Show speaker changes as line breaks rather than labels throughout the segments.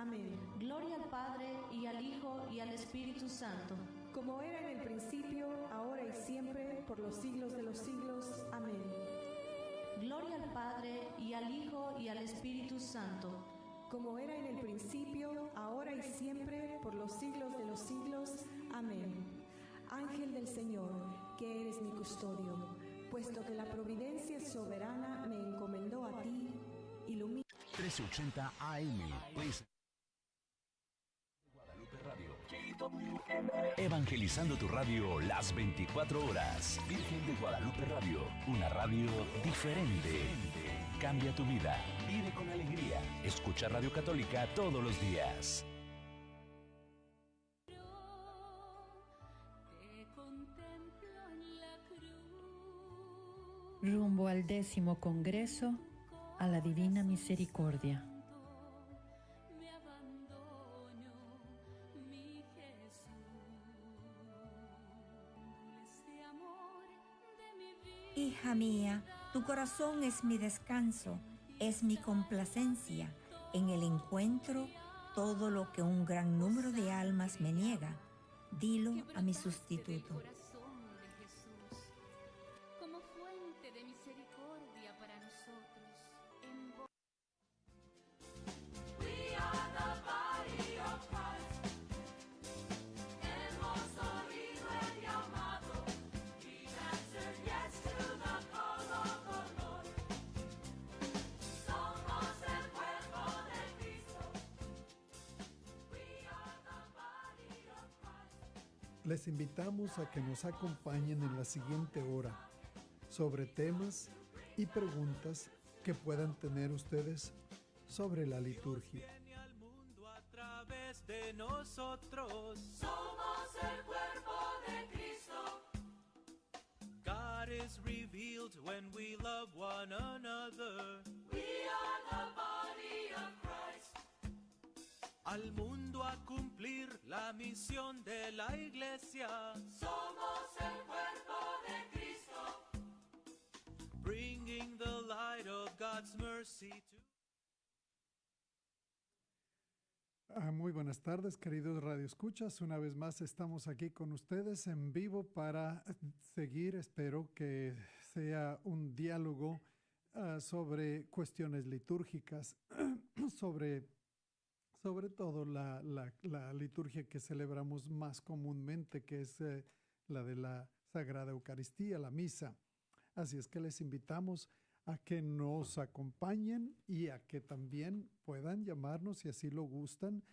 Amén.
Gloria al Padre, y al Hijo, y al Espíritu Santo.
Como era en el principio, ahora y siempre, por los siglos de los siglos. Amén.
Gloria al Padre, y al Hijo, y al Espíritu Santo.
Como era en el principio, ahora y siempre, por los siglos de los siglos. Amén. Ángel del Señor, que eres mi custodio, puesto que la providencia soberana me encomendó a ti, ilumina.
1380 AM, Guadalupe Radio. Evangelizando tu radio las 24 horas. Virgen de Guadalupe Radio, una radio diferente. Cambia tu vida, vive con alegría. Escucha Radio Católica todos los días.
Rumbo al 10º Congreso a la Divina Misericordia.
Hija mía, tu corazón es mi descanso, es mi complacencia. En el encuentro, todo lo que un gran número de almas me niega, dilo a mi sustituto.
Como fuente de misericordia para nosotros.
We are the body of Christ. Hemos oído el llamado. We answer yes to the call of the Lord. Somos el cuerpo de Cristo. We are the body of Christ.
Les invitamos a que nos acompañen en la siguiente hora sobre temas y preguntas que puedan tener ustedes sobre la liturgia.
Viene al mundo a través de nosotros.
Somos el cuerpo de Cristo.
God is revealed when we love one another.
We are the body of Christ.
Al mundo a cumplir la misión de la iglesia.
Somos el cuerpo de Cristo.
Bringing the light of God's mercy to...
Muy buenas tardes, queridos radioescuchas. Una vez más estamos aquí con ustedes en vivo para seguir, espero que sea un diálogo sobre cuestiones litúrgicas, sobre todo la liturgia que celebramos más comúnmente, que es la de la Sagrada Eucaristía, la misa. Así es que les invitamos a que nos acompañen y a que también puedan llamarnos si así lo gustan.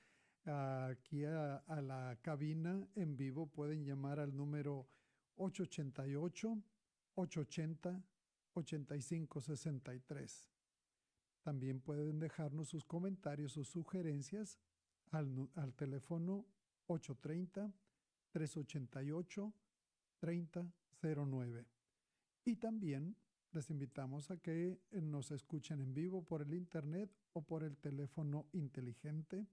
Aquí a la cabina en vivo pueden llamar al número 888-880-8563. También pueden dejarnos sus comentarios o sugerencias al teléfono 830-388-3009. Y también les invitamos a que nos escuchen en vivo por el internet o por el teléfono inteligente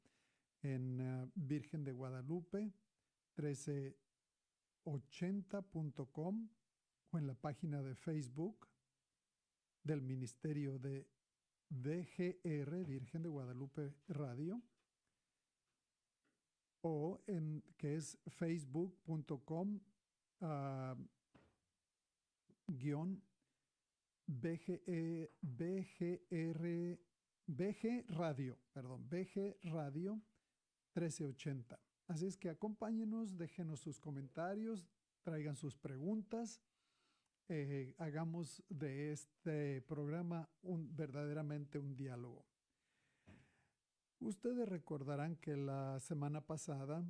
en Virgen de Guadalupe 1380.com o en la página de Facebook del Ministerio de VGR, Virgen de Guadalupe Radio, o que es facebook.com VG Radio 1380. Así es que acompáñenos, déjenos sus comentarios, traigan sus preguntas, hagamos de este programa verdaderamente un diálogo. Ustedes recordarán que la semana pasada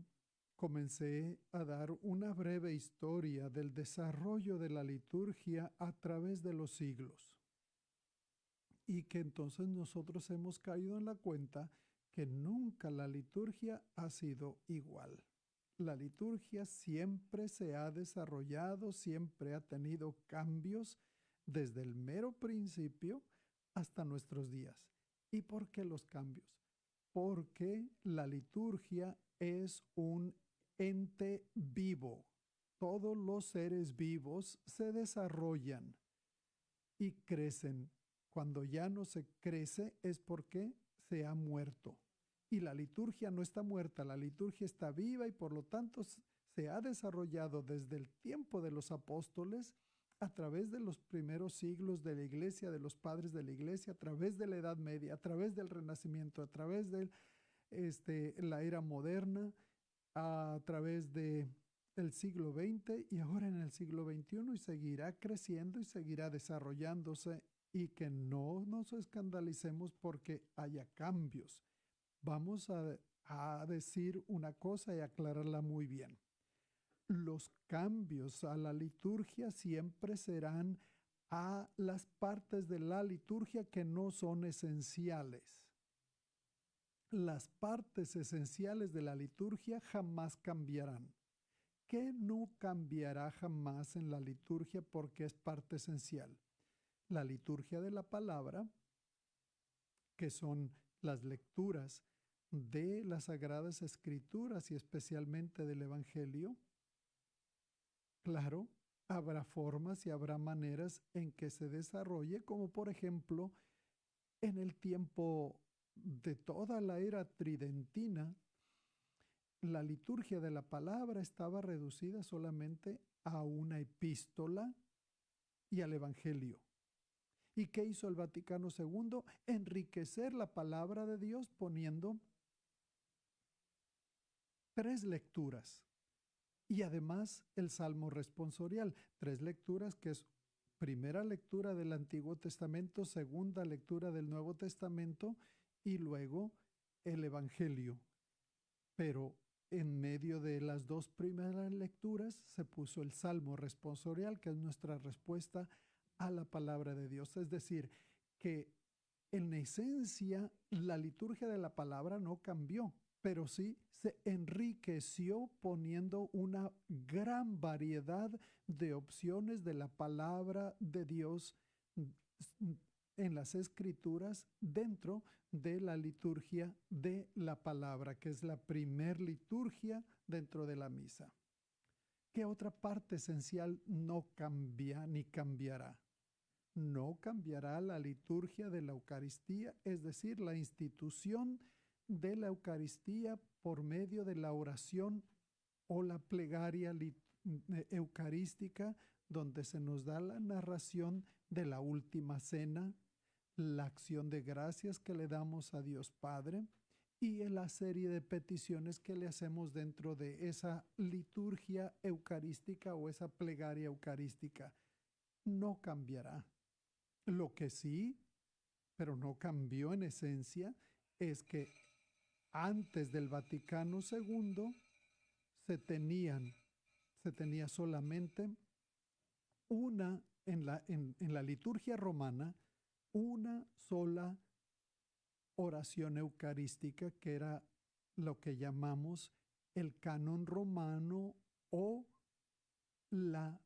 comencé a dar una breve historia del desarrollo de la liturgia a través de los siglos. Y que entonces nosotros hemos caído en la cuenta que nunca la liturgia ha sido igual. La liturgia siempre se ha desarrollado, siempre ha tenido cambios desde el mero principio hasta nuestros días. ¿Y por qué los cambios? Porque la liturgia es un ente vivo. Todos los seres vivos se desarrollan y crecen. Cuando ya no se crece es porque se ha muerto. Y la liturgia no está muerta, la liturgia está viva y por lo tanto se ha desarrollado desde el tiempo de los apóstoles, a través de los primeros siglos de la iglesia, de los padres de la iglesia, a través de la Edad Media, a través del Renacimiento, a través de la era moderna, a través del siglo XX y ahora en el siglo XXI, y seguirá creciendo y seguirá desarrollándose, y que no nos escandalicemos porque haya cambios. Vamos a decir una cosa y aclararla muy bien. Los cambios a la liturgia siempre serán a las partes de la liturgia que no son esenciales. Las partes esenciales de la liturgia jamás cambiarán. ¿Qué no cambiará jamás en la liturgia porque es parte esencial? La liturgia de la palabra, que son las lecturas de las Sagradas Escrituras y especialmente del Evangelio. Claro, habrá formas y habrá maneras en que se desarrolle, como por ejemplo, en el tiempo de toda la era tridentina, la liturgia de la palabra estaba reducida solamente a una epístola y al Evangelio. ¿Y qué hizo el Vaticano II? Enriquecer la palabra de Dios poniendo 3 lecturas. Y además el Salmo responsorial, 3 lecturas que es primera lectura del Antiguo Testamento, segunda lectura del Nuevo Testamento y luego el Evangelio. Pero en medio de las 2 primeras lecturas se puso el Salmo responsorial, que es nuestra respuesta a la palabra de Dios. Es decir, que en esencia la liturgia de la palabra no cambió, pero sí se enriqueció poniendo una gran variedad de opciones de la palabra de Dios en las Escrituras dentro de la liturgia de la palabra, que es la primer liturgia dentro de la misa. ¿Qué otra parte esencial no cambia ni cambiará? No cambiará la liturgia de la Eucaristía, es decir, la institución de la Eucaristía por medio de la oración o la plegaria eucarística, donde se nos da la narración de la última cena, la acción de gracias que le damos a Dios Padre y la serie de peticiones que le hacemos dentro de esa liturgia eucarística o esa plegaria eucarística. No cambiará. Lo que sí, pero no cambió en esencia, es que antes del Vaticano II se tenía solamente una, en la liturgia romana, una sola oración eucarística, que era lo que llamamos el canon romano o la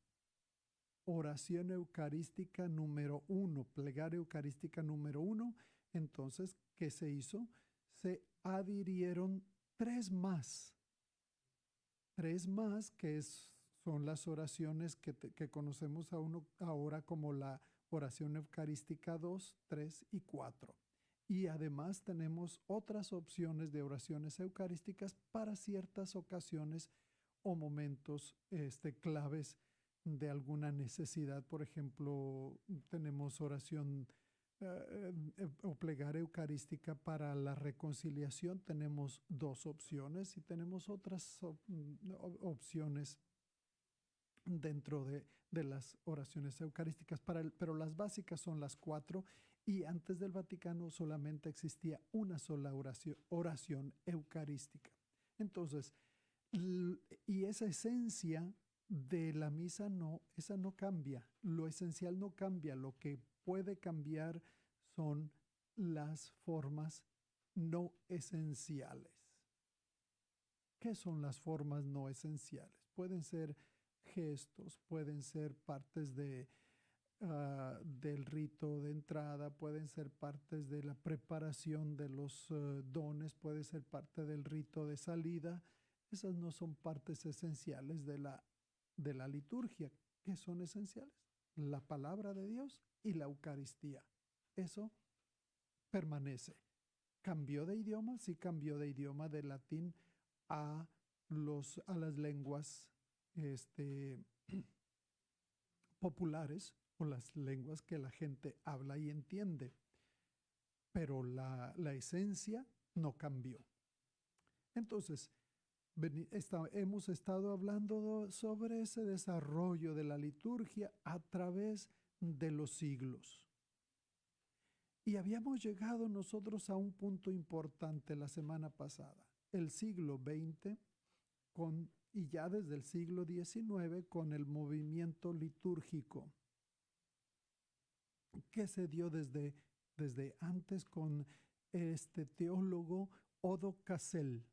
oración eucarística número 1, plegaria eucarística número 1. Entonces, ¿qué se hizo? Se adhirieron 3 más. 3 más que son las oraciones que conocemos ahora como la oración eucarística 2, 3 y 4. Y además tenemos otras opciones de oraciones eucarísticas para ciertas ocasiones o momentos claves de alguna necesidad. Por ejemplo, tenemos oración o plegaria eucarística para la reconciliación. Tenemos 2 opciones y tenemos otras opciones dentro de las oraciones eucarísticas, pero las básicas son las 4, y antes del Vaticano solamente existía una sola oración eucarística. Entonces, y esa esencia de la misa esa no cambia, lo esencial no cambia, lo que puede cambiar son las formas no esenciales. ¿Qué son las formas no esenciales? Pueden ser gestos, pueden ser partes del rito de entrada, pueden ser partes de la preparación de los dones, puede ser parte del rito de salida. Esas no son partes esenciales de la liturgia. ¿Qué son esenciales? La palabra de Dios y la Eucaristía. Eso permanece. ¿Cambió de idioma? Sí, cambió de idioma del latín a las lenguas populares o las lenguas que la gente habla y entiende. Pero la esencia no cambió. Entonces, hemos estado hablando sobre ese desarrollo de la liturgia a través de los siglos. Y habíamos llegado nosotros a un punto importante la semana pasada, el siglo XX, y ya desde el siglo XIX con el movimiento litúrgico que se dio desde antes con este teólogo Odo Cassel.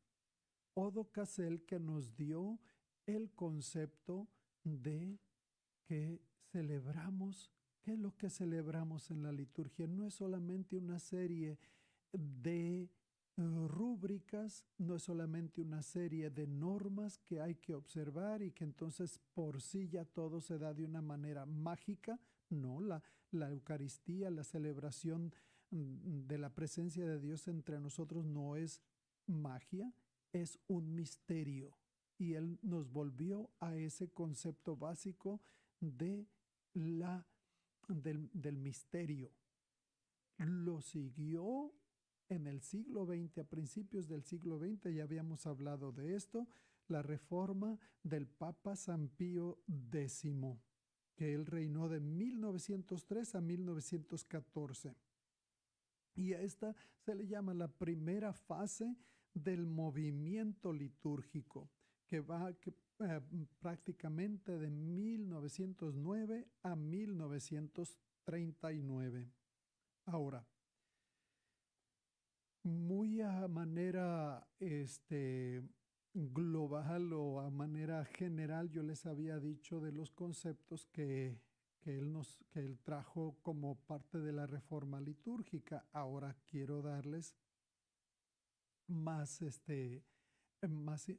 Odo Cassel, que nos dio el concepto de que celebramos. ¿Qué es lo que celebramos en la liturgia? No es solamente una serie de rúbricas, no es solamente una serie de normas que hay que observar y que entonces por sí ya todo se da de una manera mágica. No, la Eucaristía, la celebración de la presencia de Dios entre nosotros no es magia, es un misterio. Y Él nos volvió a ese concepto básico del misterio. Lo siguió en el siglo XX, a principios del siglo XX, ya habíamos hablado de esto, la reforma del Papa San Pío X, que él reinó de 1903 a 1914. Y a esta se le llama la primera fase del movimiento litúrgico, que va prácticamente de 1909 a 1939. Ahora, muy a manera global o a manera general, yo les había dicho de los conceptos que él trajo como parte de la reforma litúrgica. Ahora quiero darles más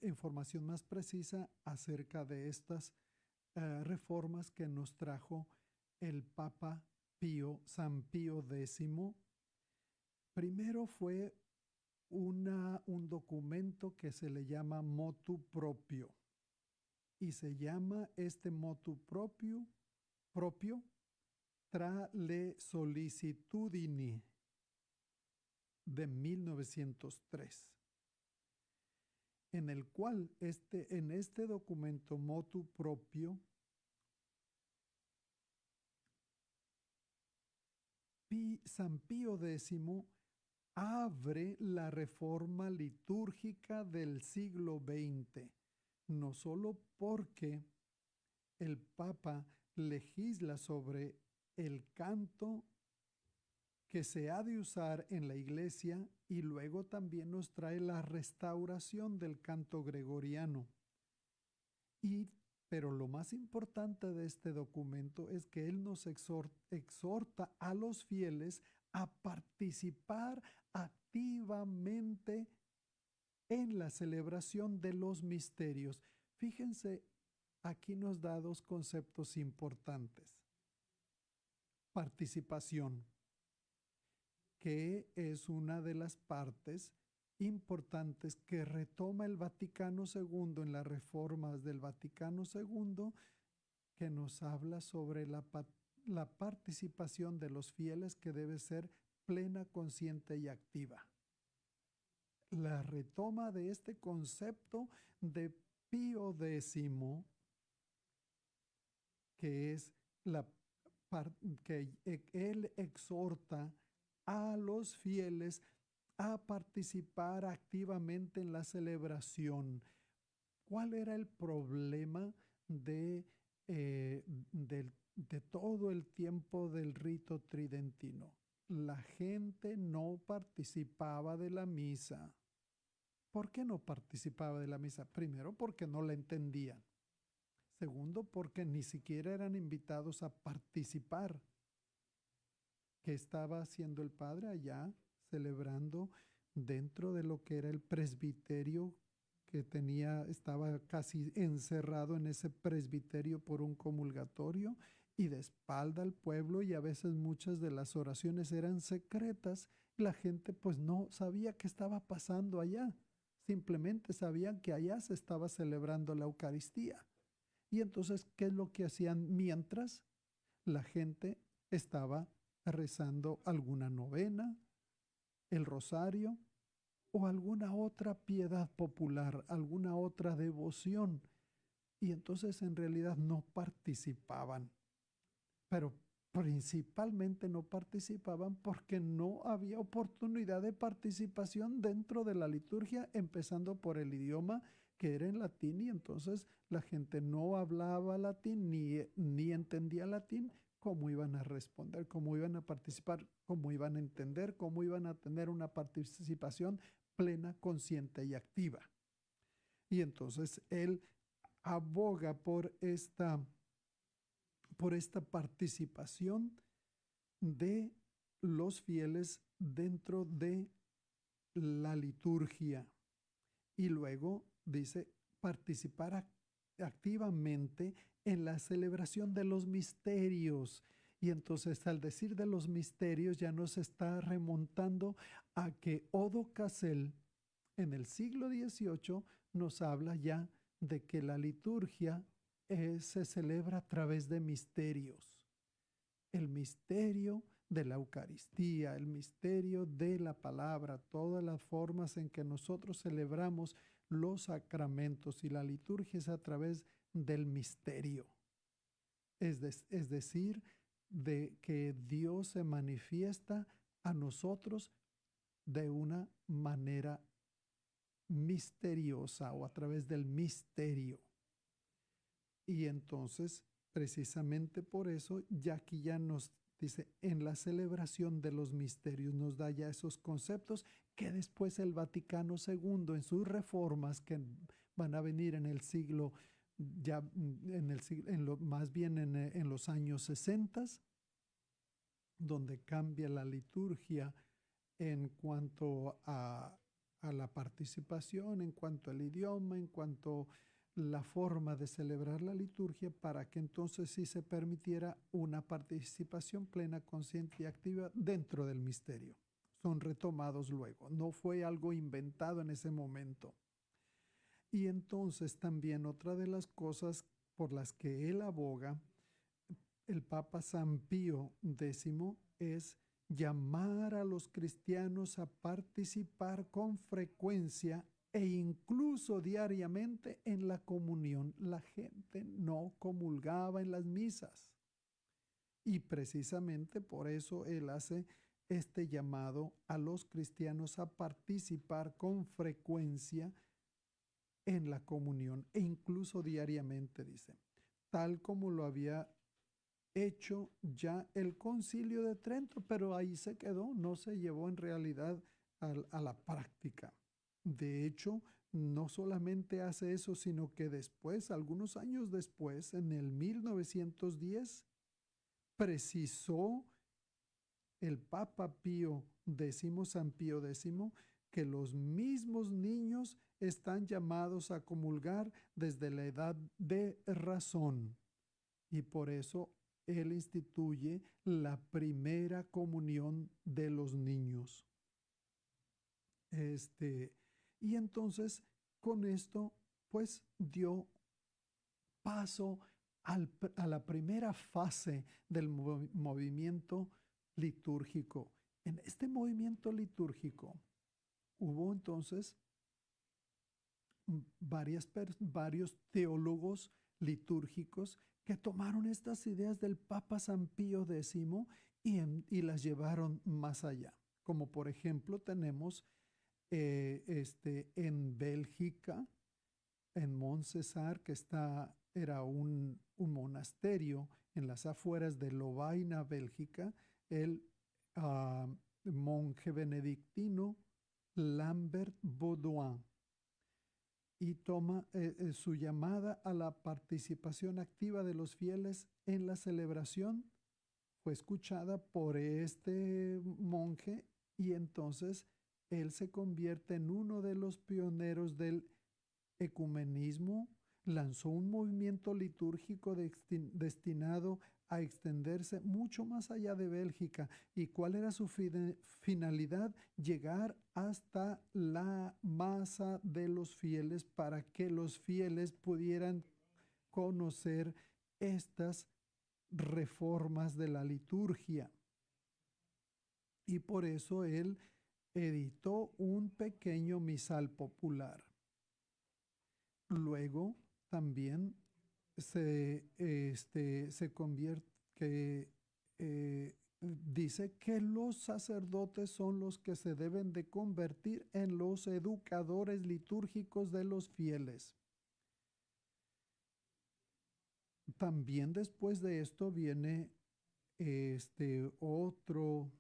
información más precisa acerca de estas reformas que nos trajo el Papa San Pío X. Primero fue un documento que se le llama motu proprio, y se llama este motu proprio tra le sollicitudini de 1903, en el cual en este documento motu proprio San Pío X abre la reforma litúrgica del siglo XX, no solo porque el Papa legisla sobre el canto que se ha de usar en la iglesia, y luego también nos trae la restauración del canto gregoriano. Pero lo más importante de este documento es que él nos exhorta a los fieles a participar activamente en la celebración de los misterios. Fíjense, aquí nos da dos conceptos importantes. Participación, que es una de las partes importantes que retoma el Vaticano II en las reformas del Vaticano II, que nos habla sobre la participación de los fieles, que debe ser plena, consciente y activa. La retoma de este concepto de Pío X, que es que él exhorta a los fieles a participar activamente en la celebración. ¿Cuál era el problema de todo el tiempo del rito tridentino? La gente no participaba de la misa. ¿Por qué no participaba de la misa? Primero, porque no la entendían. Segundo, porque ni siquiera eran invitados a participar. ¿Qué estaba haciendo el padre allá? Celebrando dentro de lo que era el presbiterio que estaba casi encerrado en ese presbiterio por un comulgatorio, y de espalda al pueblo, y a veces muchas de las oraciones eran secretas. La gente pues no sabía qué estaba pasando allá. Simplemente sabían que allá se estaba celebrando la Eucaristía. Y entonces, ¿qué es lo que hacían mientras? La gente estaba rezando alguna novena, el rosario o alguna otra piedad popular, alguna otra devoción. Y entonces en realidad no participaban. Pero principalmente no participaban porque no había oportunidad de participación dentro de la liturgia, empezando por el idioma que era en latín, y entonces la gente no hablaba latín ni entendía latín. ¿Cómo iban a responder? ¿Cómo iban a participar? ¿Cómo iban a entender? ¿Cómo iban a tener una participación plena, consciente y activa? Y entonces él aboga por esta participación de los fieles dentro de la liturgia. Y luego dice participar activamente en la celebración de los misterios. Y entonces al decir de los misterios ya nos está remontando a que Odo Cassel en el siglo XVIII nos habla ya de que la liturgia se celebra a través de misterios. El misterio de la Eucaristía, el misterio de la palabra, todas las formas en que nosotros celebramos los sacramentos, y la liturgia es a través del misterio. Es decir, de que Dios se manifiesta a nosotros de una manera misteriosa o a través del misterio. Y entonces, precisamente por eso, ya aquí ya nos dice, en la celebración de los misterios, nos da ya esos conceptos que después el Vaticano II, en sus reformas que van a venir en el siglo, ya más bien en los años 60, donde cambia la liturgia en cuanto a la participación, en cuanto al idioma, en cuanto la forma de celebrar la liturgia, para que entonces sí se permitiera una participación plena, consciente y activa dentro del misterio. Son retomados luego, no fue algo inventado en ese momento. Y entonces también otra de las cosas por las que él aboga, el Papa San Pío X, es llamar a los cristianos a participar con frecuencia e incluso diariamente en la comunión. La gente no comulgaba en las misas. Y precisamente por eso él hace este llamado a los cristianos a participar con frecuencia en la comunión e incluso diariamente, dice, tal como lo había hecho ya el Concilio de Trento, pero ahí se quedó, no se llevó en realidad a la práctica. De hecho, no solamente hace eso, sino que después, algunos años después, en el 1910, precisó el Papa Pío X, San Pío X, que los mismos niños están llamados a comulgar desde la edad de razón. Y por eso él instituye la primera comunión de los niños. Y entonces, con esto, pues dio paso a la primera fase del movimiento litúrgico. En este movimiento litúrgico hubo entonces varios teólogos litúrgicos que tomaron estas ideas del Papa San Pío X y las llevaron más allá. Como por ejemplo tenemos en Bélgica, en Montcésar, que era un monasterio en las afueras de Lovaina, Bélgica, el monje benedictino Lambert Baudouin, y toma su llamada a la participación activa de los fieles en la celebración. Fue escuchada por este monje, y entonces él se convierte en uno de los pioneros del ecumenismo, lanzó un movimiento litúrgico destinado a extenderse mucho más allá de Bélgica. ¿Y cuál era su finalidad? Llegar hasta la masa de los fieles para que los fieles pudieran conocer estas reformas de la liturgia. Y por eso él editó un pequeño misal popular. Luego también se convierte, dice que los sacerdotes son los que se deben de convertir en los educadores litúrgicos de los fieles. También después de esto viene otro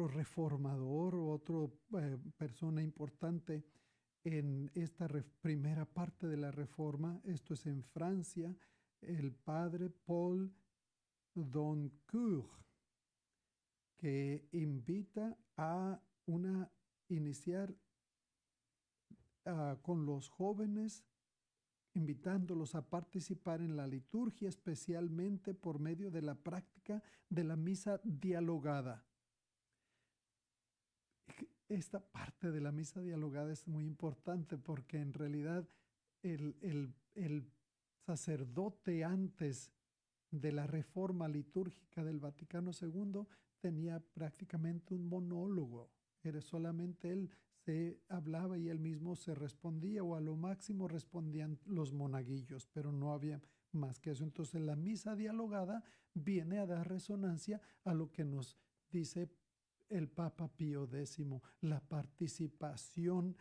reformador, otra persona importante en esta primera parte de la reforma. Esto es en Francia, el padre Paul Doncourt, que invita a iniciar con los jóvenes, invitándolos a participar en la liturgia, especialmente por medio de la práctica de la misa dialogada. Esta parte de la misa dialogada es muy importante porque en realidad el sacerdote antes de la reforma litúrgica del Vaticano II tenía prácticamente un monólogo. Era solamente él se hablaba y él mismo se respondía, o a lo máximo respondían los monaguillos, pero no había más que eso. Entonces la misa dialogada viene a dar resonancia a lo que nos dice el Papa Pío X, la participación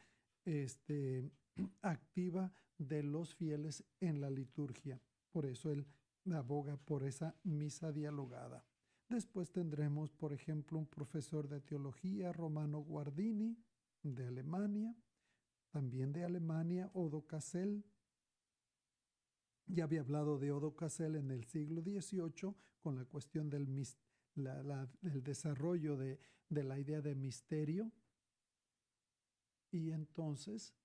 activa de los fieles en la liturgia. Por eso él aboga por esa misa dialogada. Después tendremos, por ejemplo, un profesor de teología, Romano Guardini, de Alemania. También de Alemania, Odo Cassel. Ya había hablado de Odo Cassel en el siglo XVIII con la cuestión del desarrollo de la idea de misterio. Y entonces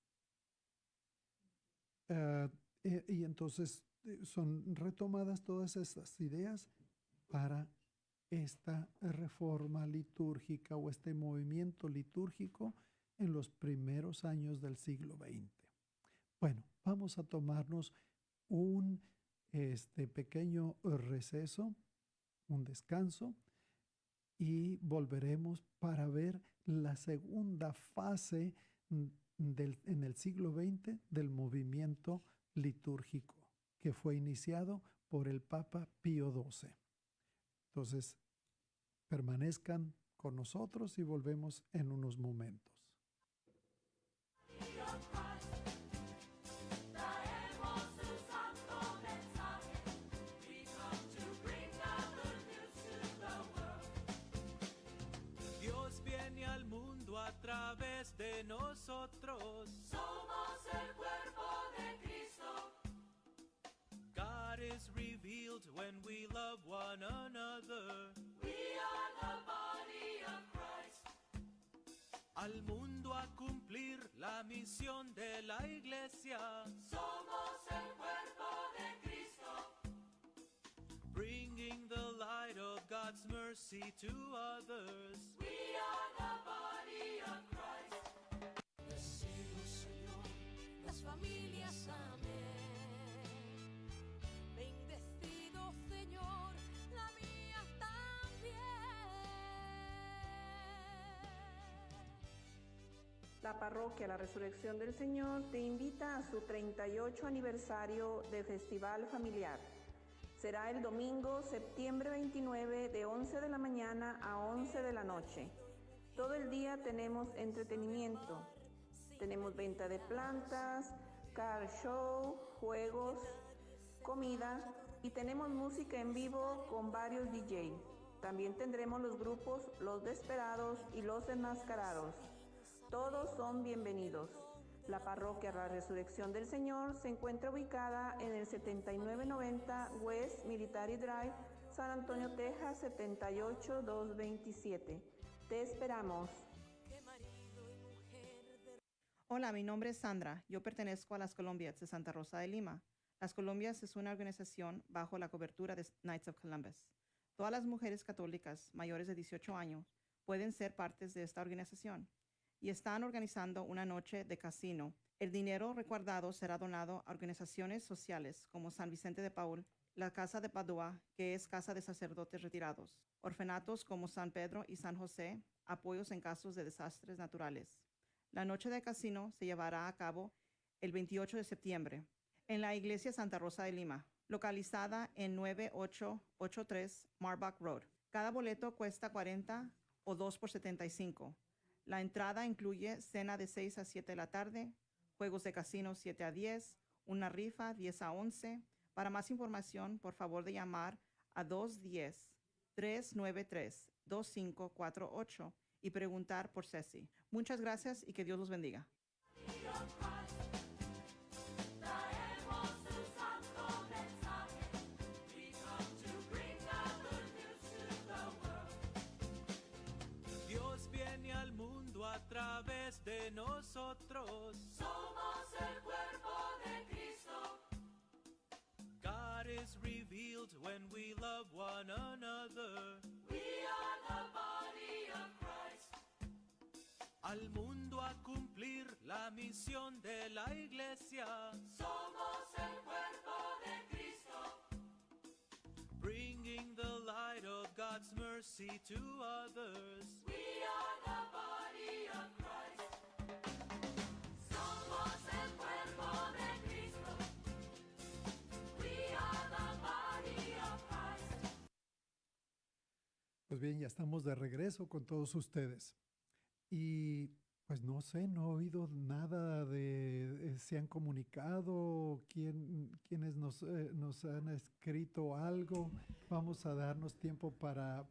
son retomadas todas esas ideas para esta reforma litúrgica o este movimiento litúrgico en los primeros años del siglo XX. Bueno, vamos a tomarnos un pequeño receso, un descanso, y volveremos para ver la segunda fase en el siglo XX del movimiento litúrgico que fue iniciado por el Papa Pío XII. Entonces, permanezcan con nosotros y volvemos en unos momentos.
Dios viene al mundo a través de nosotros.
Somos el cuerpo de Cristo.
God is revealed when we love one another.
We are the body of Christ.
Al mundo a cumplir la misión de la iglesia.
Somos el cuerpo de Cristo.
Bringing the light of God's mercy to others.
We are the body of Christ.
Bendecido Señor, las familias, amén. Bendecido Señor, la mía también.
La parroquia La Resurrección del Señor te invita a su 38 aniversario de Festival Familiar. Será el domingo, septiembre 29, de 11 de la mañana a 11 de la noche. Todo el día tenemos entretenimiento. Tenemos venta de plantas, car show, juegos, comida y tenemos música en vivo con varios DJ. También tendremos los grupos Los Desesperados y Los Enmascarados. Todos son bienvenidos. La parroquia La Resurrección del Señor se encuentra ubicada en el 7990 West Military Drive, San Antonio, Texas 78227. Te esperamos.
Hola, mi nombre es Sandra. Yo pertenezco a las Colombias de Santa Rosa de Lima. Las Colombias es una organización bajo la cobertura de Knights of Columbus. Todas las mujeres católicas mayores de 18 años pueden ser partes de esta organización y están organizando una noche de casino. El dinero recaudado será donado a organizaciones sociales como San Vicente de Paul, la Casa de Padua, que es casa de sacerdotes retirados, orfanatos como San Pedro y San José, apoyos en casos de desastres naturales. La noche de casino se llevará a cabo el 28 de septiembre en la iglesia Santa Rosa de Lima, localizada en 9883 Marbach Road. Cada boleto cuesta 40 o 2 por 75. La entrada incluye cena de 6 a 7 de la tarde, juegos de casino 7 a 10, una rifa 10 a 11. Para más información, por favor de llamar a 210-393-2548 y preguntar por Ceci. Muchas gracias y que Dios los bendiga.
Traemos tu santo mensaje. We come to bring the good news to the world.
Dios viene al mundo a través de nosotros.
Somos el cuerpo de Cristo.
God is revealed when we love one another.
We are the body of Christ.
Al mundo a cumplir la misión de la iglesia.
Somos el cuerpo de Cristo.
Bringing the light of God's mercy to others.
We are the body of Christ. Somos el cuerpo de Cristo. We are the body of Christ.
Pues bien, ya estamos de regreso con todos ustedes. Y pues no sé, no he oído nada de, se han comunicado, quienes nos han escrito algo. Vamos a darnos tiempo para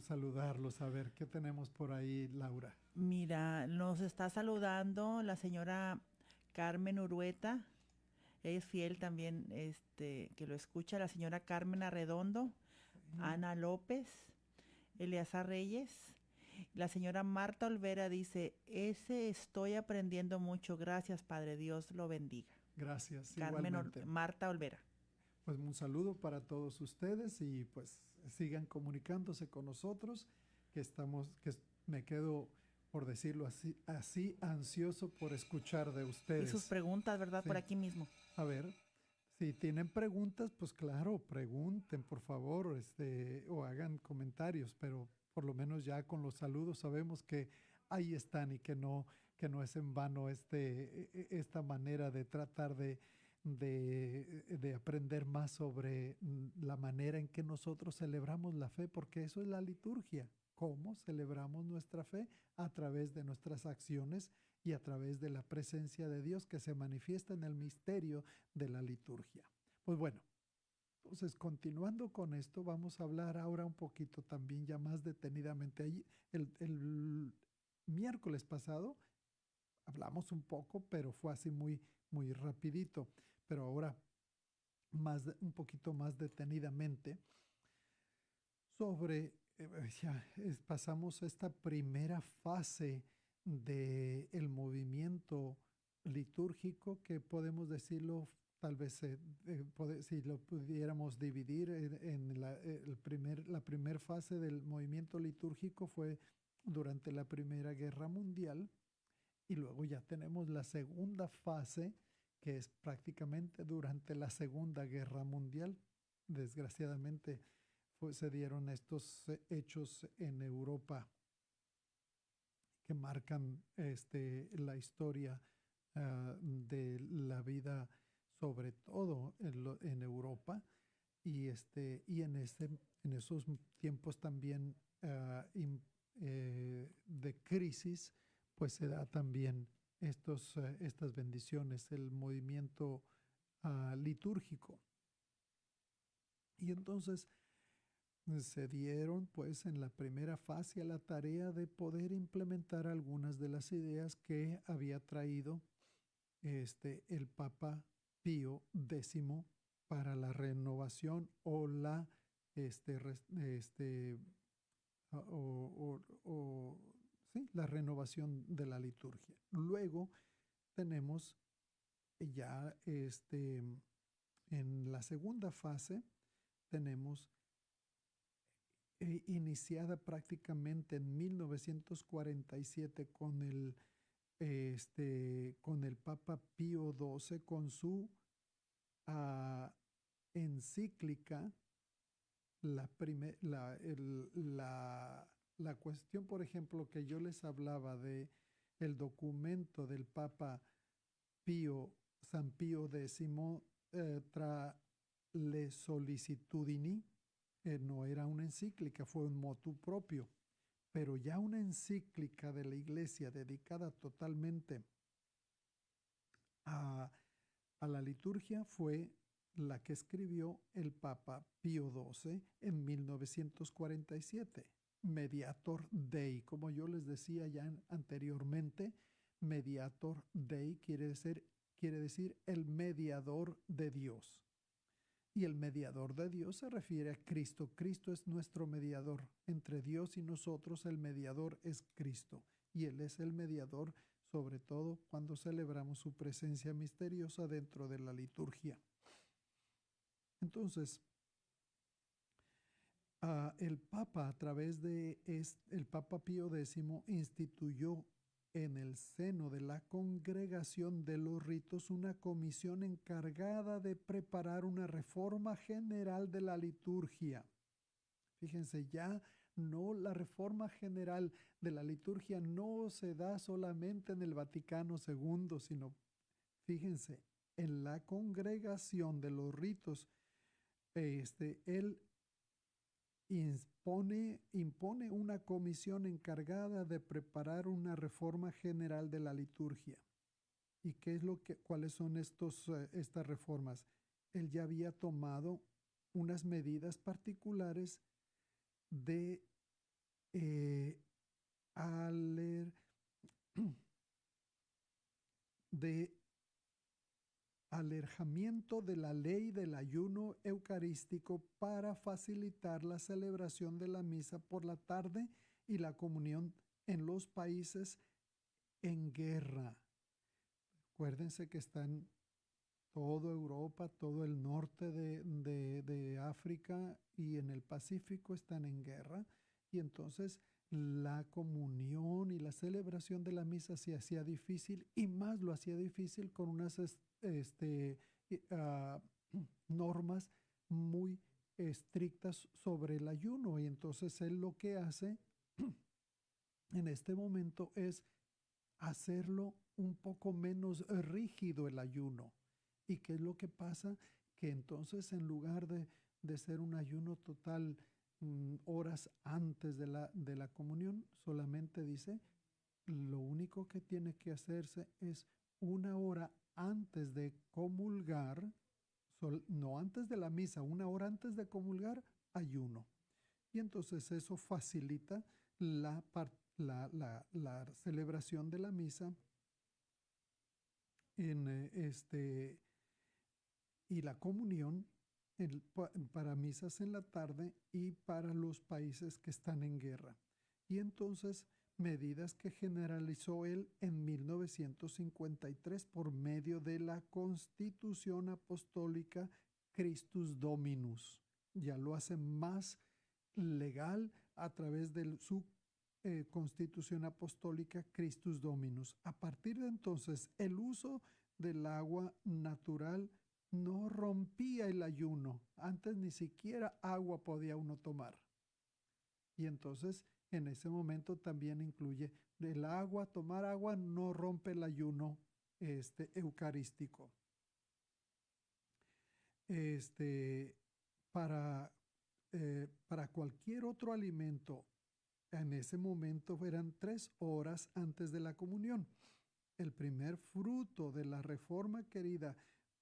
saludarlos. A ver, ¿qué tenemos por ahí, Laura?
Mira, nos está saludando la señora Carmen Urueta. Ella es fiel también, que lo escucha. La señora Carmen Arredondo, Ana López, Eleazar Reyes. La señora Marta Olvera dice, estoy aprendiendo mucho. Gracias, Padre. Dios lo bendiga.
Gracias,
Carmen
igualmente.
Marta Olvera.
Pues un saludo para todos ustedes y pues sigan comunicándose con nosotros, que me quedo, por decirlo así ansioso por escuchar de ustedes.
Y sus preguntas, ¿verdad?
Sí.
Por aquí mismo.
A ver, si tienen preguntas, pues claro, pregunten, por favor, o hagan comentarios, pero por lo menos ya con los saludos sabemos que ahí están y que no es en vano esta manera de tratar de aprender más sobre la manera en que nosotros celebramos la fe, porque eso es la liturgia. Cómo celebramos nuestra fe a través de nuestras acciones y a través de la presencia de Dios que se manifiesta en el misterio de la liturgia. Pues bueno, entonces continuando con esto, vamos a hablar ahora un poquito también ya más detenidamente. El miércoles pasado hablamos un poco, pero fue así muy, muy rapidito. Pero ahora un poquito más detenidamente sobre, pasamos esta primera fase del movimiento litúrgico, que podemos decirlo, tal vez si lo pudiéramos dividir en la primera fase del movimiento litúrgico fue durante la Primera Guerra Mundial, y luego ya tenemos la segunda fase, que es prácticamente durante la Segunda Guerra Mundial. Desgraciadamente se dieron estos hechos en Europa que marcan la historia de la vida, sobre todo en Europa, y en esos tiempos también de crisis, pues se da también estas bendiciones, el movimiento litúrgico. Y entonces se dieron pues en la primera fase a la tarea de poder implementar algunas de las ideas que había traído el Papa Pío X para la renovación o la ¿sí? La renovación de la liturgia. Luego tenemos ya en la segunda fase, tenemos iniciada prácticamente en 1947 con el Papa Pío XII, con su encíclica, la cuestión, por ejemplo, que yo les hablaba de el documento del Papa San Pío X, tra le sollicitudini, no era una encíclica, fue un motu propio, pero ya una encíclica de la Iglesia dedicada totalmente a la liturgia fue la que escribió el Papa Pío XII en 1947. Mediator Dei, como yo les decía ya anteriormente, Mediator Dei quiere decir el mediador de Dios. Y el mediador de Dios se refiere a Cristo. Cristo es nuestro mediador. Entre Dios y nosotros el mediador es Cristo. Y Él es el mediador, sobre todo cuando celebramos su presencia misteriosa dentro de la liturgia. Entonces, el Papa, a través de el Papa Pío X, instituyó en el seno de la Congregación de los Ritos una comisión encargada de preparar una reforma general de la liturgia. Fíjense, ya no, la reforma general de la liturgia no se da solamente en el Vaticano II, sino, fíjense, en la Congregación de los Ritos, él impone una comisión encargada de preparar una reforma general de la liturgia. ¿Y cuáles son estas reformas? Él ya había tomado unas medidas particulares de alejamiento de la ley del ayuno eucarístico para facilitar la celebración de la misa por la tarde y la comunión en los países en guerra. Acuérdense que están toda Europa, todo el norte de África y en el Pacífico están en guerra, y entonces la comunión y la celebración de la misa se hacía difícil, y más lo hacía difícil con unas normas muy estrictas sobre el ayuno. Y entonces él lo que hace en este momento es hacerlo un poco menos rígido el ayuno. ¿Y qué es lo que pasa? Que entonces, en lugar de ser un ayuno total horas antes de la comunión, solamente dice, lo único que tiene que hacerse es 1 hora antes de comulgar, no antes de la misa, 1 hora antes de comulgar, ayuno. Y entonces eso facilita la celebración de la misa y la comunión para misas en la tarde y para los países que están en guerra. Y entonces, medidas que generalizó él en 1953 por medio de la Constitución Apostólica Christus Dominus. Ya lo hace más legal a través de su Constitución Apostólica Christus Dominus. A partir de entonces, el uso del agua natural no rompía el ayuno. Antes ni siquiera agua podía uno tomar. Y entonces, en ese momento también incluye el agua. Tomar agua no rompe el ayuno eucarístico. Para cualquier otro alimento, en ese momento eran 3 horas antes de la comunión. El primer fruto de la reforma querida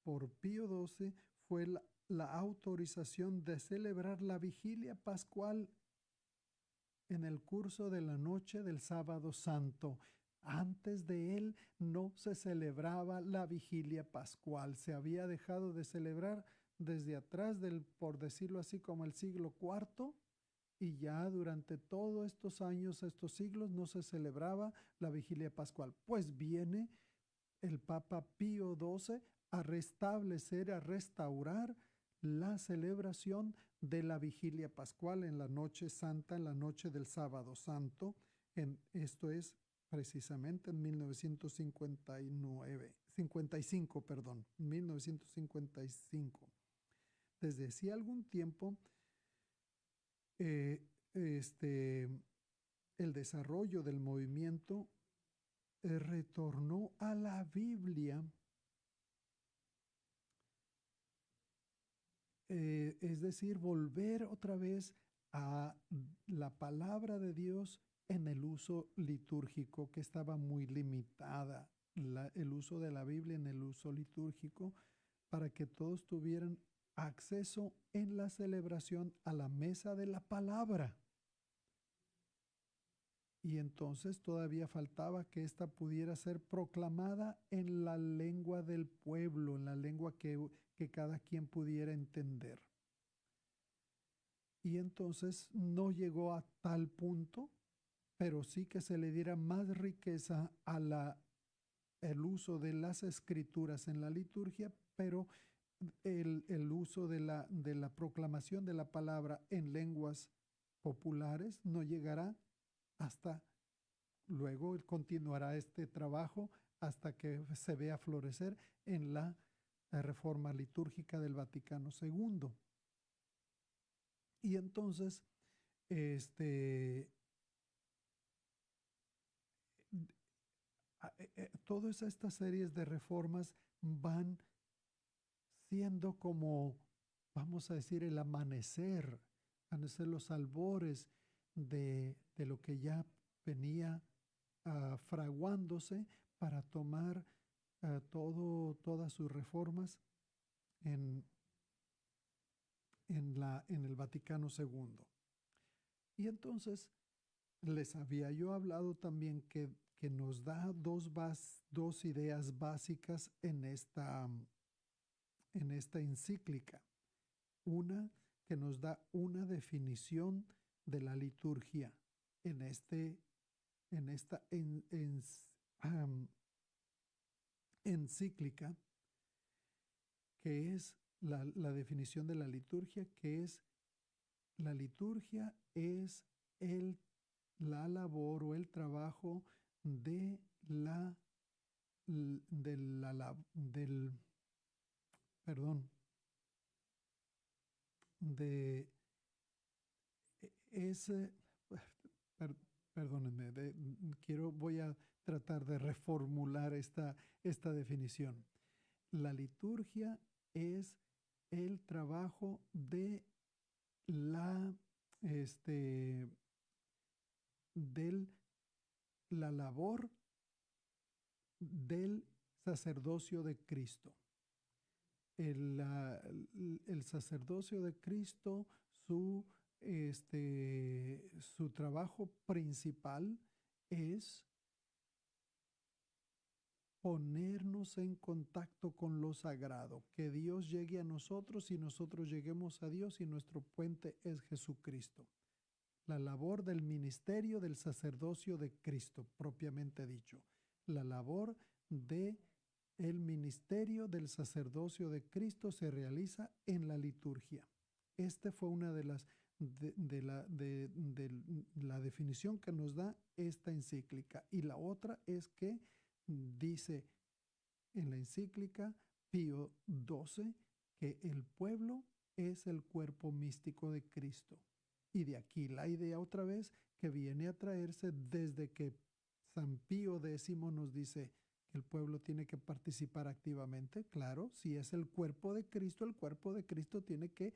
por Pío XII fue la autorización de celebrar la vigilia pascual en el curso de la noche del sábado santo. Antes de él no se celebraba la vigilia pascual. Se había dejado de celebrar desde atrás por decirlo así, como el siglo IV, y ya durante todos estos años, estos siglos, no se celebraba la vigilia pascual. Pues viene el Papa Pío XII a restablecer, a restaurar la celebración de la vigilia pascual en la noche santa, en la noche del sábado santo. Esto es precisamente en 1955. Desde hacía algún tiempo, el desarrollo del movimiento retornó a la Biblia, es decir, volver otra vez a la palabra de Dios en el uso litúrgico, que estaba muy limitada, el uso de la Biblia en el uso litúrgico, para que todos tuvieran acceso en la celebración a la mesa de la palabra. Y entonces todavía faltaba que ésta pudiera ser proclamada en la lengua del pueblo, en la lengua que cada quien pudiera entender. Y entonces no llegó a tal punto, pero sí que se le diera más riqueza a el uso de las escrituras en la liturgia, pero el uso de la proclamación de la palabra en lenguas populares no llegará hasta luego. Continuará este trabajo hasta que se vea florecer en la reforma litúrgica del Vaticano II. Y entonces, todas estas series de reformas van siendo como, vamos a decir, el amanecer, van a ser los albores de lo que ya venía fraguándose para tomar todas sus reformas en el Vaticano II. Y entonces les había yo hablado también que nos da dos ideas básicas en esta encíclica. Una que nos da una definición de la liturgia en esta encíclica, que es la definición de la liturgia, que es: la liturgia es la labor o el trabajo perdónenme, voy a tratar de reformular esta definición. La liturgia es el trabajo de la labor del sacerdocio de Cristo. El sacerdocio de Cristo, su trabajo principal es ponernos en contacto con lo sagrado, que Dios llegue a nosotros y nosotros lleguemos a Dios, y nuestro puente es Jesucristo. La labor del ministerio del sacerdocio de Cristo, propiamente dicho. La labor del ministerio del sacerdocio de Cristo se realiza en la liturgia. Esta fue una de la definición que nos da esta encíclica. Y la otra es que dice en la encíclica Pío XII que el pueblo es el cuerpo místico de Cristo. Y de aquí la idea otra vez que viene a traerse desde que San Pío X nos dice que el pueblo tiene que participar activamente. Claro, si es el cuerpo de Cristo tiene que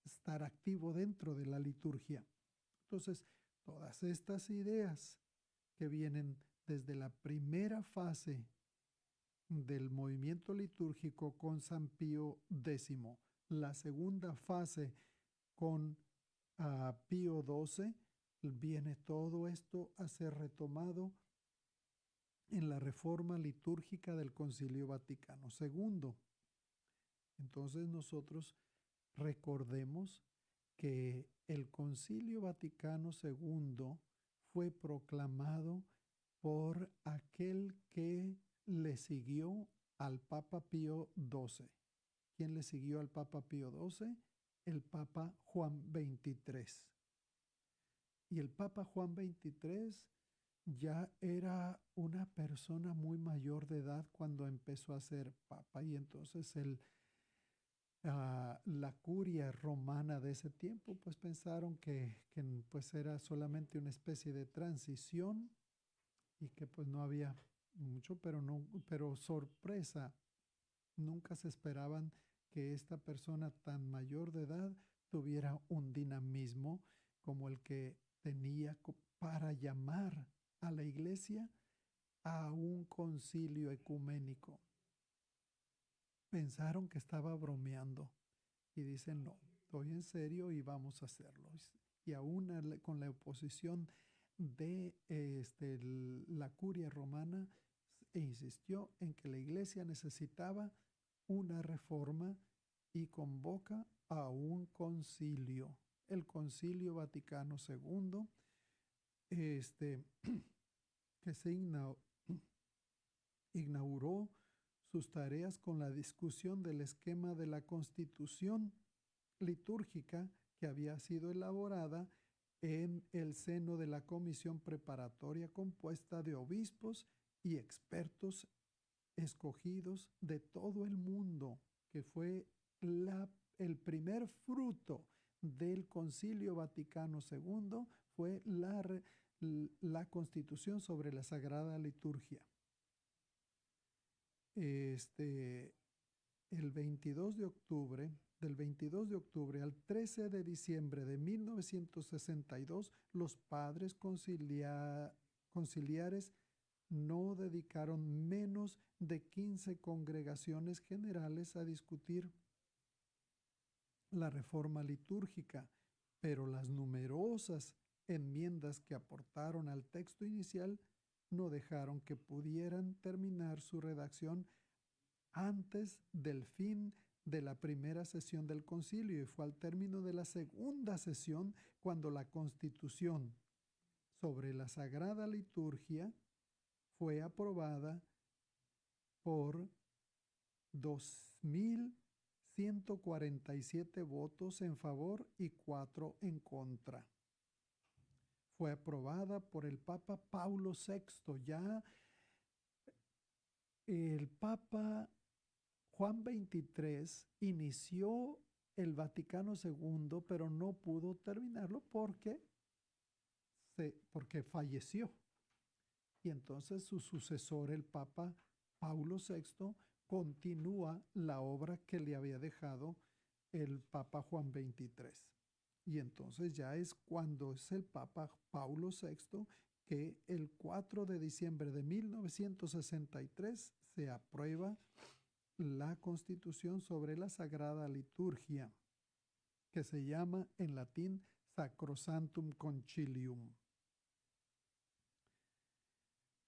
estar activo dentro de la liturgia. Entonces, todas estas ideas que vienen desde la primera fase del movimiento litúrgico con San Pío X, la segunda fase con Pío XII, viene todo esto a ser retomado en la reforma litúrgica del Concilio Vaticano II. Entonces nosotros recordemos que el Concilio Vaticano II fue proclamado por aquel que le siguió al Papa Pío XII. ¿Quién le siguió al Papa Pío XII? El Papa Juan XXIII. Y el Papa Juan XXIII ya era una persona muy mayor de edad cuando empezó a ser papa, y entonces la curia romana de ese tiempo pues pensaron que pues era solamente una especie de transición y que pues no había mucho, pero sorpresa, nunca se esperaban que esta persona tan mayor de edad tuviera un dinamismo como el que tenía para llamar a la iglesia a un concilio ecuménico. Pensaron que estaba bromeando y dicen, no, estoy en serio y vamos a hacerlo. Y aún con la oposición de la curia romana, insistió en que la iglesia necesitaba una reforma y convoca a un concilio, el Concilio Vaticano II, que se inauguró sus tareas con la discusión del esquema de la constitución litúrgica que había sido elaborada en el seno de la comisión preparatoria compuesta de obispos y expertos escogidos de todo el mundo, que fue el primer fruto del Concilio Vaticano II, fue la Constitución sobre la Sagrada Liturgia. Del 22 de octubre al 13 de diciembre de 1962, los padres conciliares no dedicaron menos de 15 congregaciones generales a discutir la reforma litúrgica, pero las numerosas enmiendas que aportaron al texto inicial no dejaron que pudieran terminar su redacción antes del fin de la primera sesión del concilio, y fue al término de la segunda sesión cuando la Constitución sobre la Sagrada Liturgia fue aprobada por 2.147 votos en favor y 4 en contra. Fue aprobada por el Papa Paulo VI. Ya el Papa Juan XXIII inició el Vaticano II, pero no pudo terminarlo porque falleció. Y entonces su sucesor, el Papa Paulo VI, continúa la obra que le había dejado el Papa Juan XXIII. Y entonces ya es cuando es el Papa Paulo VI que el 4 de diciembre de 1963 se aprueba la Constitución sobre la Sagrada Liturgia, que se llama en latín Sacrosanctum Concilium,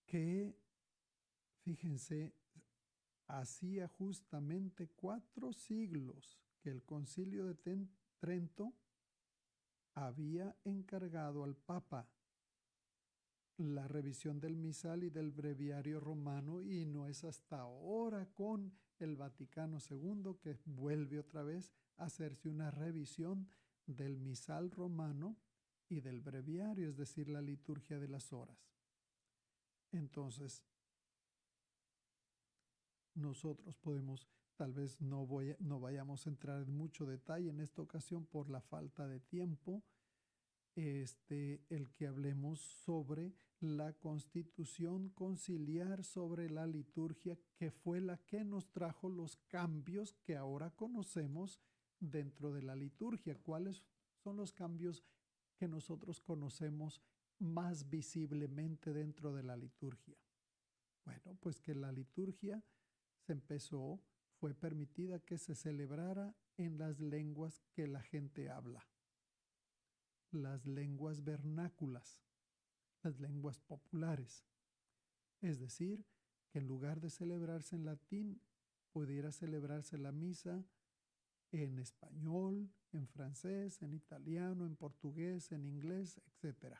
que, fíjense, hacía justamente 4 siglos que el Concilio de Trento había encargado al Papa la revisión del misal y del breviario romano, y no es hasta ahora con el Vaticano II que vuelve otra vez a hacerse una revisión del misal romano y del breviario, es decir, la liturgia de las horas. Entonces, nosotros podemos, tal vez no vayamos a entrar en mucho detalle en esta ocasión por la falta de tiempo, el que hablemos sobre la Constitución conciliar sobre la liturgia, que fue la que nos trajo los cambios que ahora conocemos dentro de la liturgia. ¿Cuáles son los cambios que nosotros conocemos más visiblemente dentro de la liturgia? Bueno, pues que la liturgia fue permitida que se celebrara en las lenguas que la gente habla, las lenguas vernáculas, las lenguas populares. Es decir, que en lugar de celebrarse en latín, pudiera celebrarse la misa en español, en francés, en italiano, en portugués, en inglés, etc.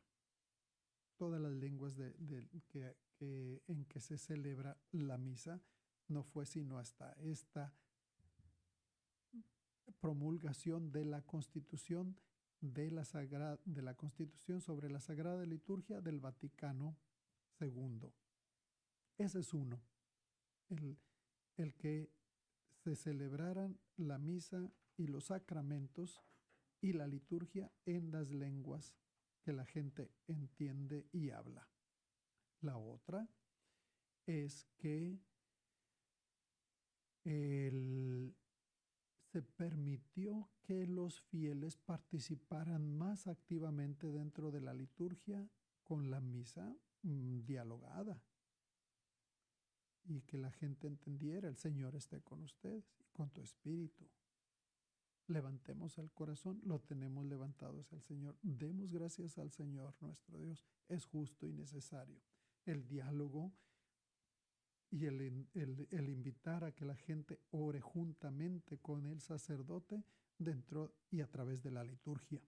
Todas las lenguas en que se celebra la misa. No fue sino hasta esta promulgación de la Constitución de la Constitución sobre la Sagrada Liturgia del Vaticano II. Ese es uno, el que se celebraran la misa y los sacramentos y la liturgia en las lenguas que la gente entiende y habla. La otra es que se permitió que los fieles participaran más activamente dentro de la liturgia con la misa dialogada y que la gente entendiera: el Señor esté con ustedes y con tu espíritu. Levantemos el corazón, lo tenemos levantado hacia el Señor. Demos gracias al Señor nuestro Dios. Es justo y necesario. El diálogo y el invitar a que la gente ore juntamente con el sacerdote dentro y a través de la liturgia.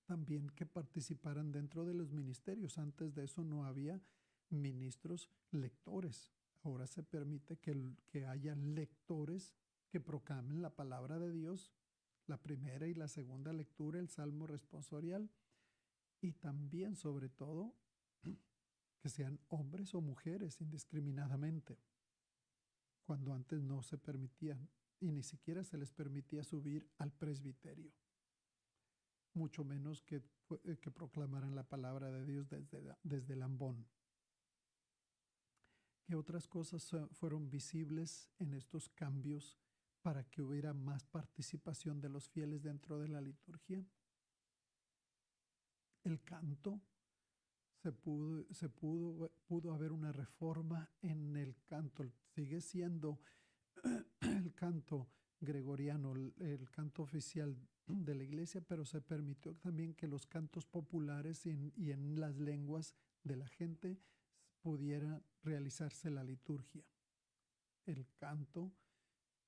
También que participaran dentro de los ministerios. Antes de eso no había ministros lectores. Ahora se permite que haya lectores que proclamen la palabra de Dios, la primera y la segunda lectura, el salmo responsorial, y también, sobre todo, que sean hombres o mujeres indiscriminadamente, cuando antes no se permitían y ni siquiera se les permitía subir al presbiterio, mucho menos que proclamaran la palabra de Dios desde el ambón. ¿Qué otras cosas fueron visibles en estos cambios para que hubiera más participación de los fieles dentro de la liturgia? El canto. Pudo haber una reforma en el canto. Sigue siendo el canto gregoriano, el canto oficial de la iglesia, pero se permitió también que los cantos populares y en las lenguas de la gente pudiera realizarse la liturgia. El canto,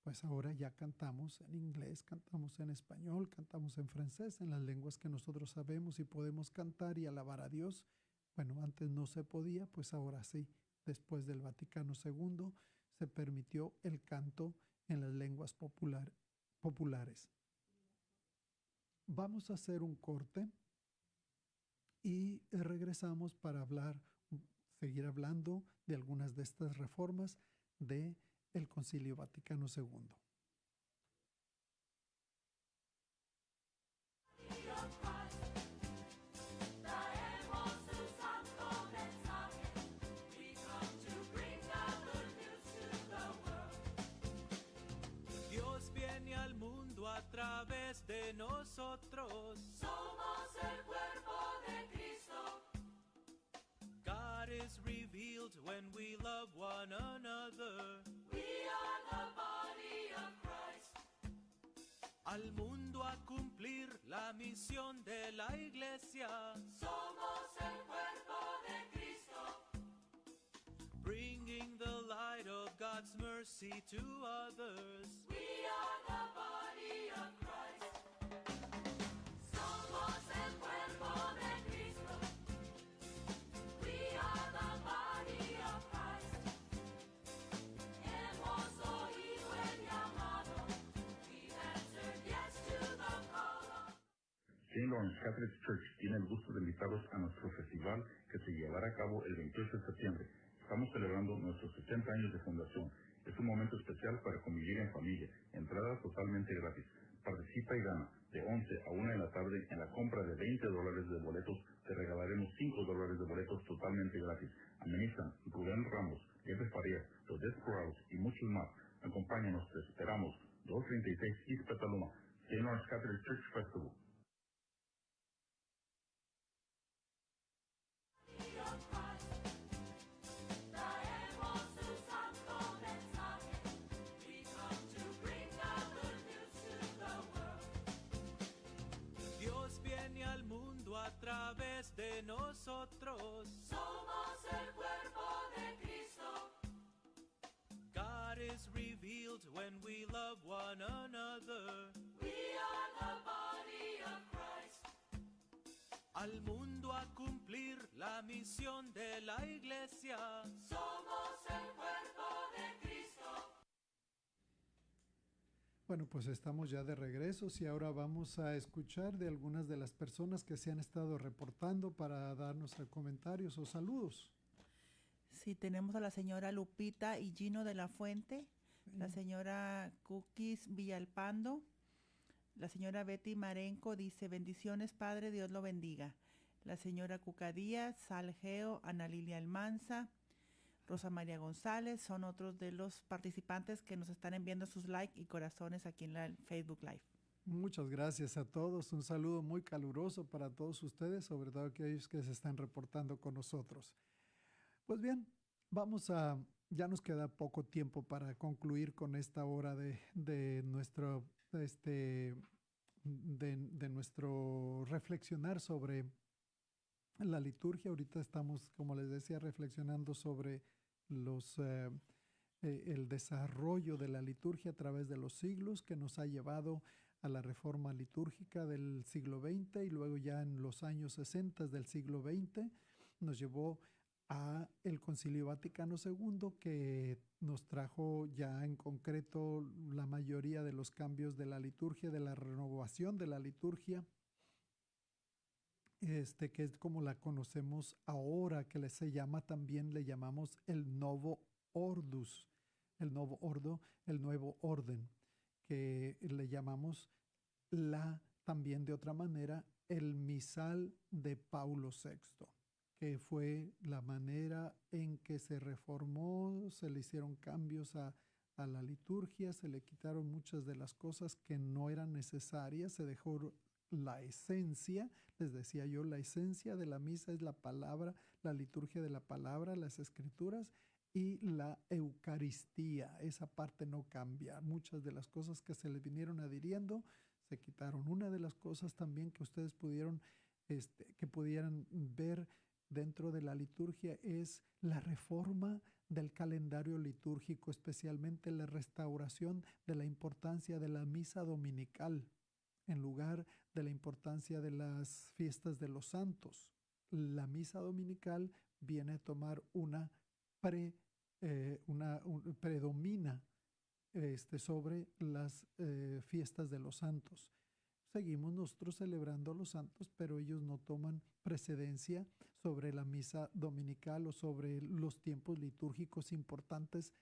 pues ahora ya cantamos en inglés, cantamos en español, cantamos en francés, en las lenguas que nosotros sabemos y podemos cantar y alabar a Dios. Bueno, antes no se podía, pues ahora sí. Después del Vaticano II se permitió el canto en las lenguas populares. Vamos a hacer un corte y regresamos para seguir hablando de algunas de estas reformas del Concilio Vaticano II.
Dios viene al mundo a través de nosotros.
Somos el cuerpo de Cristo.
God is revealed when we love one another.
We are the body of Christ.
Al mundo a cumplir la misión de la iglesia.
Somos el cuerpo de Cristo.
Bringing the light of God's mercy to others.
We are the body of Christ. Somos el cuerpo de Cristo. We are the body of Christ. Hemos oído el llamado. We've answered yes to the call.
St. Lawrence Catholic Church tiene el gusto de invitarlos a nuestro festival que se llevará a cabo el 28 de septiembre. Estamos celebrando nuestros 60 años de fundación. Es un momento especial para convivir en familia. Entrada totalmente gratis. Participa y gana. De 11 a 1 de la tarde, en la compra de $20 de boletos, te regalaremos $5 de boletos totalmente gratis. Amenizan Rubén Ramos, Eves Farías, Los Descurados y muchos más. Acompáñanos, te esperamos. 236 East Petaluma, St. Lawrence Catholic Church Festival.
Dios viene al mundo a través de nosotros.
Somos el cuerpo de Cristo.
God is revealed when we love one another.
We are the body of Christ.
Al mundo a cumplir la misión de la iglesia.
Somos el cuerpo de Cristo.
Bueno, pues estamos ya de regreso y ahora vamos a escuchar de algunas de las personas que se han estado reportando para darnos comentarios o saludos.
Sí, tenemos a la señora Lupita y Gino de la Fuente, la señora Cookies Villalpando, la señora Betty Marenco dice, bendiciones Padre, Dios lo bendiga. La señora Cuca Díaz, Salgeo, Ana Lilia Almanza, Rosa María González, son otros de los participantes que nos están enviando sus likes y corazones aquí en la Facebook Live.
Muchas gracias a todos, un saludo muy caluroso para todos ustedes, sobre todo aquellos que se están reportando con nosotros. Pues bien, ya nos queda poco tiempo para concluir con esta hora de nuestro reflexionar sobre la liturgia. Ahorita estamos, como les decía, reflexionando sobre el desarrollo de la liturgia a través de los siglos que nos ha llevado a la reforma litúrgica del siglo XX y luego ya en los años 60 del siglo XX nos llevó a el Concilio Vaticano II, que nos trajo ya en concreto la mayoría de los cambios de la liturgia, de la renovación de la liturgia, que es como la conocemos ahora, que le llamamos el Novo Ordus, el Novo Ordo, el Nuevo Orden, que le llamamos también de otra manera el Misal de Paulo VI, que fue la manera en que se reformó, se le hicieron cambios a la liturgia, se le quitaron muchas de las cosas que no eran necesarias, se dejó la esencia, les decía yo, la esencia de la misa es la palabra, la liturgia de la palabra, las escrituras y la Eucaristía. Esa parte no cambia. Muchas de las cosas que se le vinieron adhiriendo se quitaron. Una de las cosas también que ustedes pudieran ver dentro de la liturgia es la reforma del calendario litúrgico, especialmente la restauración de la importancia de la misa dominical en lugar de la importancia de las fiestas de los santos. La misa dominical viene a tomar predomina sobre las fiestas de los santos. Seguimos nosotros celebrando a los santos, pero ellos no toman precedencia sobre la misa dominical o sobre los tiempos litúrgicos importantes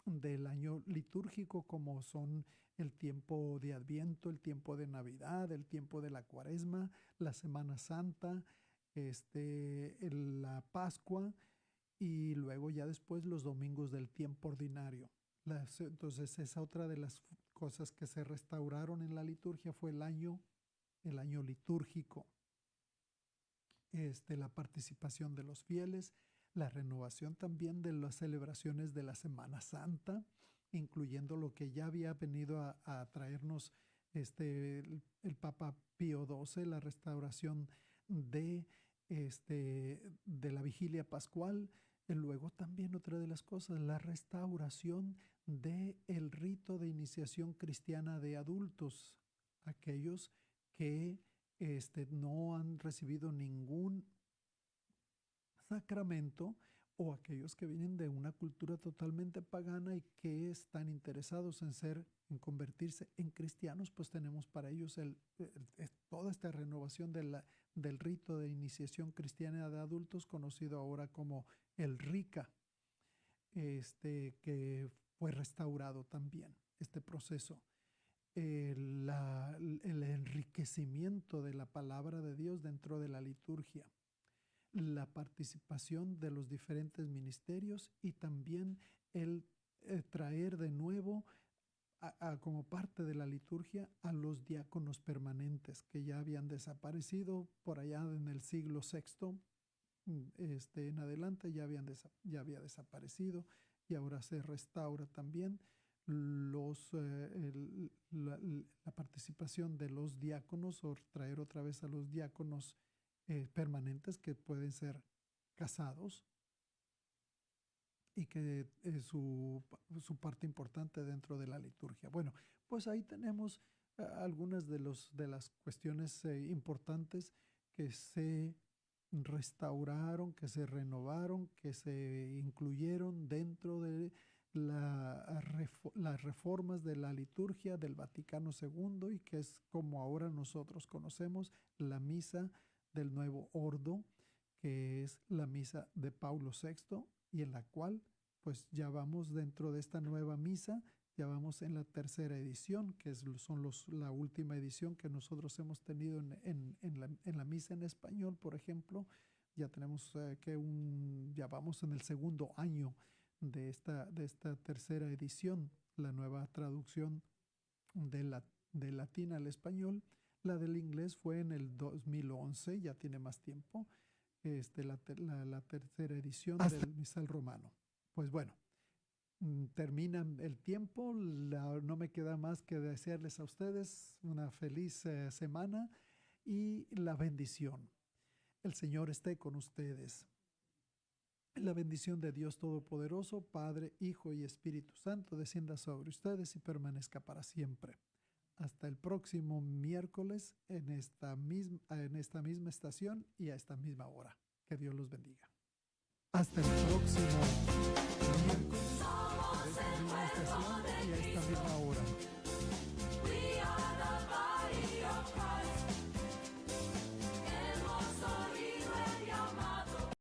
del año litúrgico, como son el tiempo de Adviento, el tiempo de Navidad, el tiempo de la Cuaresma, la Semana Santa, la Pascua y luego ya después los domingos del tiempo ordinario. Entonces esa otra de las cosas que se restauraron en la liturgia fue el año litúrgico, la participación de los fieles, la renovación también de las celebraciones de la Semana Santa, incluyendo lo que ya había venido a traernos el Papa Pío XII, la restauración de la vigilia pascual. Y luego también otra de las cosas, la restauración del rito de iniciación cristiana de adultos, aquellos que no han recibido ningún sacramento o aquellos que vienen de una cultura totalmente pagana y que están interesados en convertirse en cristianos, pues tenemos para ellos toda esta renovación del rito de iniciación cristiana de adultos, conocido ahora como el RICA, que fue restaurado también, este proceso. El enriquecimiento de la palabra de Dios dentro de la liturgia, la participación de los diferentes ministerios y también el traer de nuevo como parte de la liturgia a los diáconos permanentes que ya habían desaparecido por allá en el siglo VI en adelante, ya había desaparecido y ahora se restaura también la participación de los diáconos o traer otra vez a los diáconos permanentes que pueden ser casados y que es su parte importante dentro de la liturgia. Bueno, pues ahí tenemos algunas de las cuestiones importantes que se restauraron, que se renovaron, que se incluyeron dentro de las reformas de la liturgia del Vaticano II, y que es como ahora nosotros conocemos la misa del Nuevo Ordo, que es la misa de Paulo VI, y en la cual pues ya vamos dentro de esta nueva misa, ya vamos en la tercera edición, que la última edición que nosotros hemos tenido en la misa en español, por ejemplo. Ya tenemos ya vamos en el segundo año de esta tercera edición, la nueva traducción de latín al español. La del inglés fue en el 2011, ya tiene más tiempo, la tercera edición del misal romano. Pues bueno, termina el tiempo, no me queda más que desearles a ustedes una feliz semana y la bendición. El Señor esté con ustedes. La bendición de Dios Todopoderoso, Padre, Hijo y Espíritu Santo, descienda sobre ustedes y permanezca para siempre. Hasta el próximo miércoles en esta misma estación y a esta misma hora. Que Dios los bendiga. Hasta el próximo.